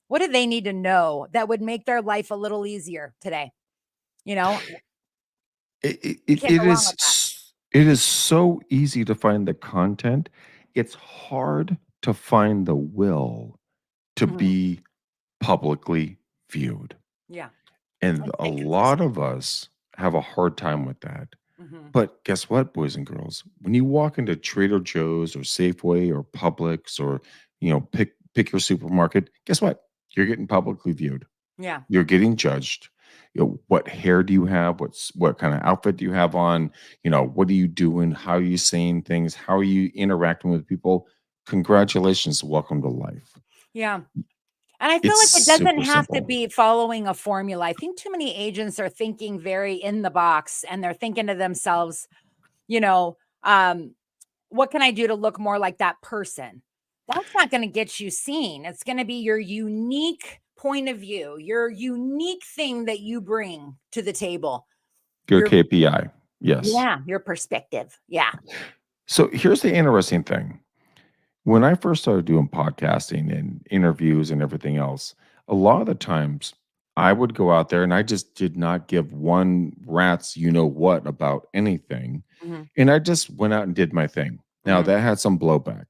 What do they need to know that would make their life a little easier today? You know, It it you it can't it go wrong is with that. it is so easy to find the content. It's hard to find the will to Mhm. be publicly viewed. Yeah. And And a stay lot consistent. of us have a hard time with that. Mhm. But guess what, boys and girls? When you walk into Trader Joe's or Safeway or Publix or pick your supermarket, guess what? You're getting publicly viewed. Yeah. You're getting judged. What hair do you have? What kind of outfit do you have on? What are you doing? How are you saying things? How are you interacting with people? Congratulations, welcome to life. Yeah. And I feel It's like it doesn't super have to simple. be following a formula. I think too many agents are thinking very in the box and they're thinking to themselves, you know, um, what can I do to look more like that person? That's not going to get you seen. It's going to be your unique point of view, your unique thing that you bring to the table. Your Your KPI. Yes. yeah, your perspective. Yeah. So here's the interesting thing. When I first started doing podcasting and interviews and everything else, a lot of the times I would go out there and I just did not give one rat's what about anything. Mhm. And I just went out and did my thing. Now Mhm. that had some blowback.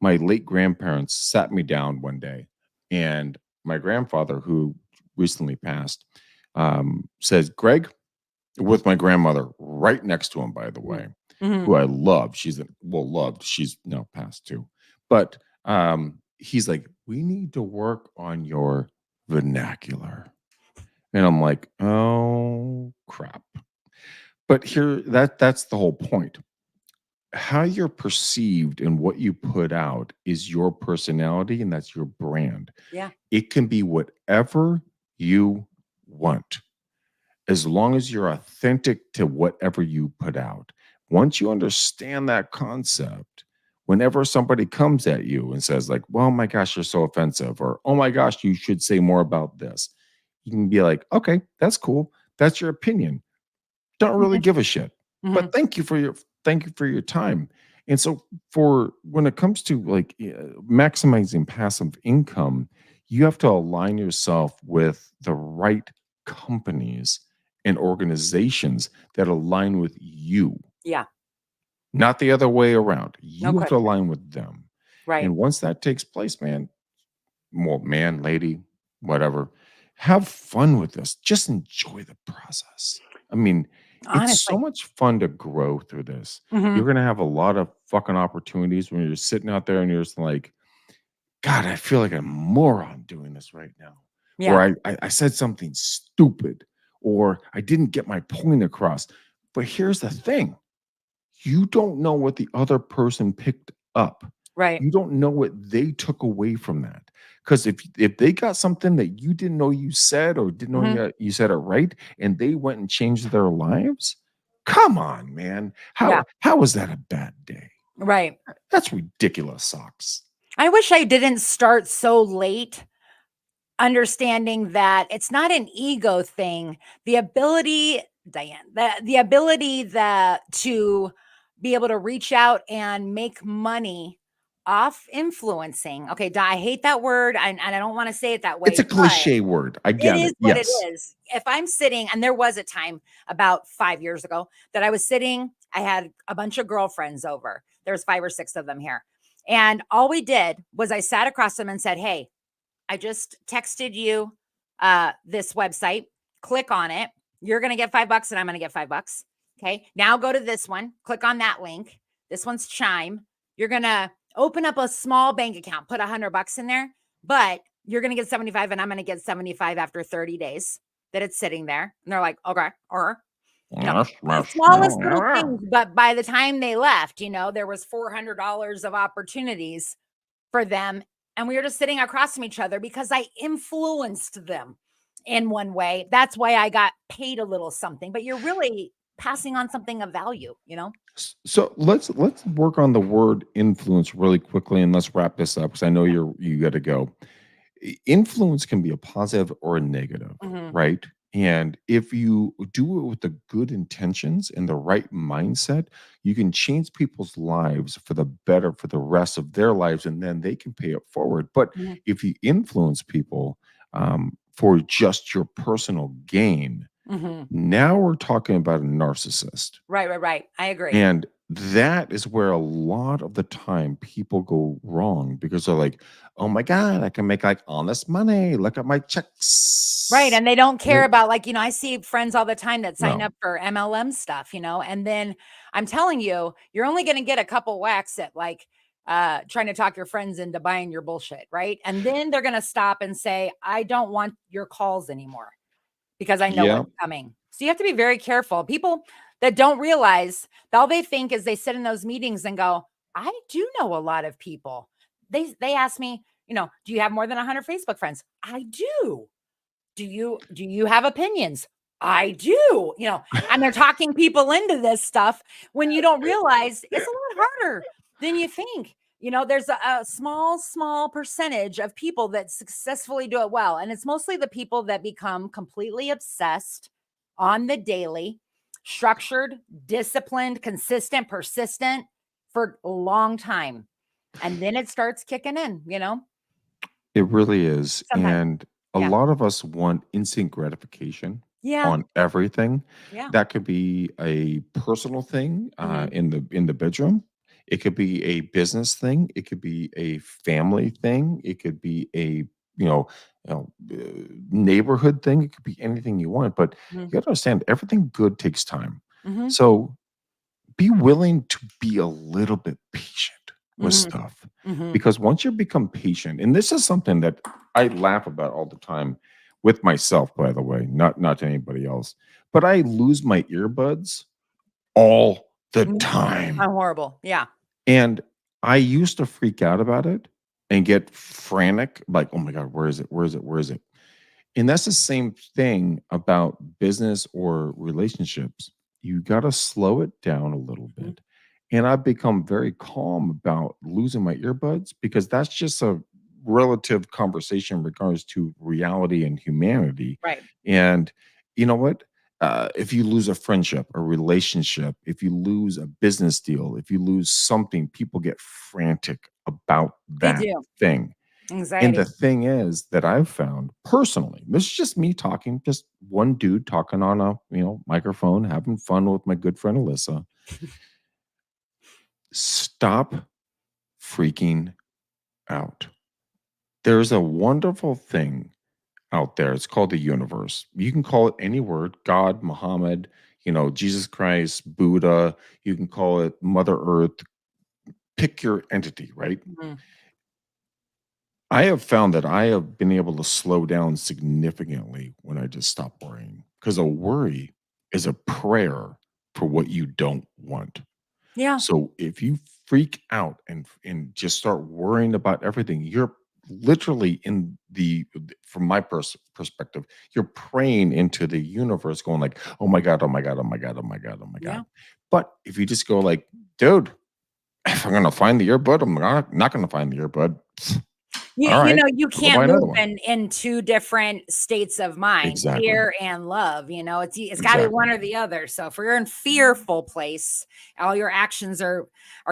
My late grandparents sat me down one day, and my grandfather, who recently passed, says, Greg, with my grandmother right next to him, by the Mhm. way, Mhm. who I love. Loved. She's now passed too. But he's like, we need to work on your vernacular. And I'm like, oh crap. But that's the whole point. How you're perceived and what you put out is your personality, and that's your brand. Yeah. It can be whatever you want as long as you're authentic to whatever you put out. Once you understand that concept, whenever somebody comes at you and says, like, well, my gosh, you're so offensive, or oh my gosh, you should say more about this, you can be like, okay, that's cool. That's your opinion. Don't really Mhm. give a shit. Mhm. But thank you for your time. And so for when it comes to like maximizing passive income, you have to align yourself with the right companies and organizations that align with you, Yeah. not the other way around. No You have to question. align with them. Right. And once that takes place, man, well, man, lady, whatever. Have fun with this. Just enjoy the process. I mean, it's so Honestly. much fun to grow through this. You're Mhm. gonna have a lot of fucking opportunities when you're sitting out there and you're just like, God, I feel like a moron doing this right now. Or Yeah. I said something stupid, or I didn't get my point across. But here's the thing: you don't know what the other person picked up. Right. You don't know what they took away from that. Because if they got something that you didn't know you said or didn't know Mhm. you said it right, and they went and changed their lives, come on, man. Yeah. How is that a bad day? Right. That's ridiculous, socks. I wish I didn't start so late understanding that it's not an ego thing. The ability, Diane, the ability that to be able to reach out and make money off influencing. Okay, I hate that word, and I don't want to say it that It's way, a but cliche word. I it get is it. what it Yes. is. If I'm sitting, and there was a time about 5 years ago that I was sitting, I had a bunch of girlfriends over. There's 5 or 6 of them here. And all we did was I sat across them and said, "Hey, I just texted you this website. Click on it. You're going to get $5 and I'm going to get $5. Okay. Now go to this one. Click on that link. This one's Chime. You're going to open up a small bank account, put $100 in there, but you're going to get 75 and I'm going to get 75 after 30 days that it's sitting there." And they're like, "Okay." Or, the smallest little things. But by the time they left, there was $400 of opportunities for them. And we were just sitting across from each other because I influenced them in one way. That's why I got paid a little something, but you're really passing on something of value. So let's work on the word influence really quickly, and let's wrap this up because I know you got to go. Influence can be a positive or a negative, Mhm. right? And if you do it with the good intentions and the right mindset, you can change people's lives for the better for the rest of their lives, and then they can pay it forward. But Mhm. if you influence people for just your personal gain, Mhm. now we're talking about a narcissist. Right. I agree. And that is where a lot of the time people go wrong because they're like, "Oh my God, I can make like honest money. Look at my Right. checks." And they don't care Well, about, like, I see friends all the time that sign no. up for MLM stuff, and then I'm telling you, you're only going to get a couple whacks at like trying to talk your friends into buying your bullshit. Right. And then they're going to stop and say, "I don't want your calls anymore because I know Yeah. what's coming." So you have to be very careful. People that don't realize, all they think is they sit in those meetings and go, "I do know a lot of people." They ask me, "Do you have more than 100 Facebook friends?" I do. Do you have opinions? I do, and they're talking people into this stuff when you don't realize it's a lot harder than you think. There's a small percentage of people that successfully do it well. And it's mostly the people that become completely obsessed on the daily, structured, disciplined, consistent, persistent for a long time. And then it starts kicking in. It really is. Sometimes. And a Yeah. lot of us want instant gratification Yeah. on everything. Yeah. That could be a personal thing Hmm. in the bedroom. It could be a business thing. It could be a family thing. It could be a neighborhood thing. It could be anything you want. But you got to understand, everything good takes time. Hmm. So be willing to be a little bit patient with Hmm. stuff Hmm. because once you become patient, and this is something that I laugh about all the time with myself, by the way, not to anybody else, but I lose my earbuds all the time. I'm horrible. Yeah. And I used to freak out about it and get frantic, like, "Oh my God, where is it? Where is it? Where is it?" And that's the same thing about business or relationships. You got to slow it down a little Mhm. bit. And I've become very calm about losing my earbuds because that's just a relative conversation in regards to reality and humanity. Right. And you know what? If you lose a friendship, a relationship, if you lose a business deal, if you lose something, people get frantic about They that do. thing. And the Anxiety. thing is that I've found personally, this is just me talking, just one dude talking on a microphone, having fun with my good friend Alyssa. Stop freaking out. There's a wonderful thing out there. It's called the universe. You can call it any word, God, Muhammad, Jesus Christ, Buddha. You can call it Mother Earth. Pick your entity, right? Mhm. I have found that I have been able to slow down significantly when I just stop worrying because a worry is a prayer for what you don't want. Yeah. So if you freak out and just start worrying about everything, you're literally from my perspective, you're praying into the universe, going like, "Oh my God, oh my God, oh my God, oh my God, oh my Yeah. God." But if you just go like, "Dude, if I'm gonna find the earbud, I'm not gonna find the earbud." You, All you right. know, you I'll buy can't another move one. in two different states of mind, Exactly. fear and love. You know, it's got to be Exactly. one or the other. So if you're in fearful place, all your actions are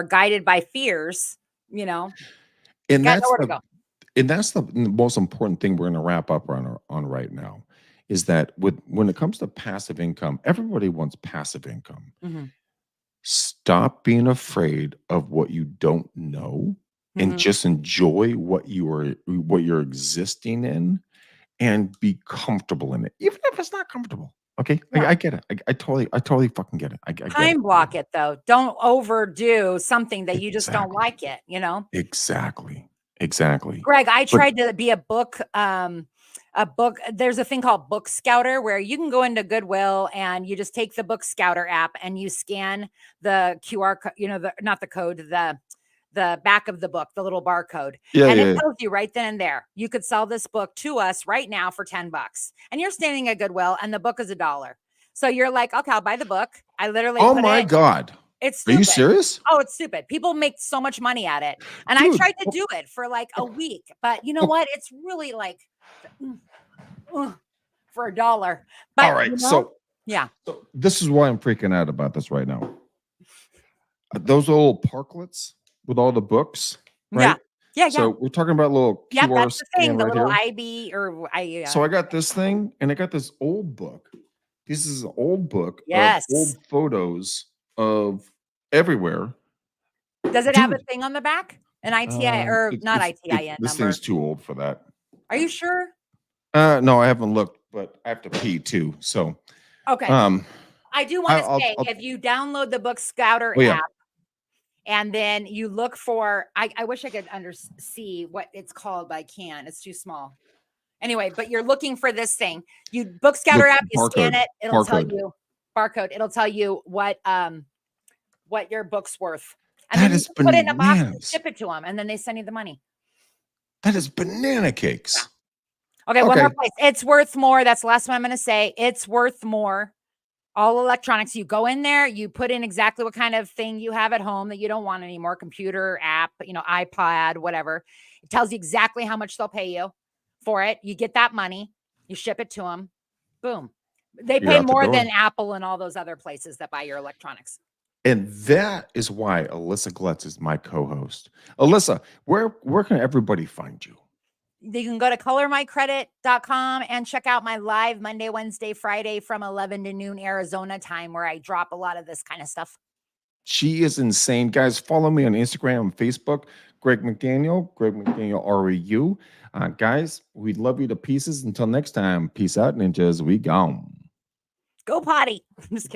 guided by fears. You know, And got that's nowhere to the go. and that's the most important thing we're going to wrap up on right now is that when it comes to passive income, everybody wants passive income. Mhm, Stop being afraid of what you don't know and mhm. just enjoy what you're existing in and be comfortable in it, even if it's not comfortable. Okay, Yeah. I get it. I totally fucking get it. I get it. Time block it though. Don't overdo something that you just don't Exactly. like it. You know. Exactly. Exactly. Greg, I But tried to be a book. There's a thing called Book Scouter where you can go into Goodwill and you just take the Book Scouter app and you scan the QR code, you know, the not the code, the back of the book, the little barcode, yeah, and it yeah, yeah. tells you right then and there, you could sell this book to us right now for $10. And you're standing at Goodwill and the book is $1. So you're like, okay, I'll buy the book. I literally Oh put my it, god. it's Are you stupid. serious? Oh, it's stupid. People make so much money at it. And I Dude. tried to do it for like a week, but you know what? It's really like mm, ugh, for $1. All But right. you know, So yeah. so this is why I'm freaking out about this right now. Those little parklets with all the books, Yeah. right? Yeah, yeah. So we're talking about little Yep, QR that's the thing. scan The right little here. IB or I So I got this thing and I got this old book. This is an old book of yes. old photos of everywhere. Does it have a Dude, thing on the back? An ITI or not it's ITIN this number? thing's too old for that. Are you sure? No, I haven't looked, but I have to pee too. So, Okay. um, I do want to say I'll if you download the Book Scouter oh yeah, app and then you look for I wish I could see what it's called, but I can't. It's too small. Anyway, but you're looking for this thing. You Book Scouter look app, you scan barcode, it, it'll tell barcode. you barcode, it'll tell you what your book's worth. And That then you is can put it in a box and bananas. ship it to them, and then they send you the money. That is banana Yeah. cakes. Okay, one more Okay, place. It's worth more. That's the last one I'm going to say. It's worth more. All electronics. You go in there, you put in exactly what kind of thing you have at home that you don't want anymore, computer, app, you know, iPad, whatever. It tells you exactly how much they'll pay you for it. You get that money, you ship it to them. Boom. They you're pay out the more than door. Apple and all those other places that buy your electronics. And that is why Alyssa Glutz is my co-host. Alyssa, where can everybody find you? You can go to colormycredit.com and check out my live Monday, Wednesday, Friday from 11 to noon Arizona time where I drop a lot of this kind of stuff. She is insane. Guys, follow me on Instagram and Facebook, Greg McDaniel REU. Guys, we love you to pieces. Until next time, peace out, ninjas. We gone. Go potty. I'm just kidding.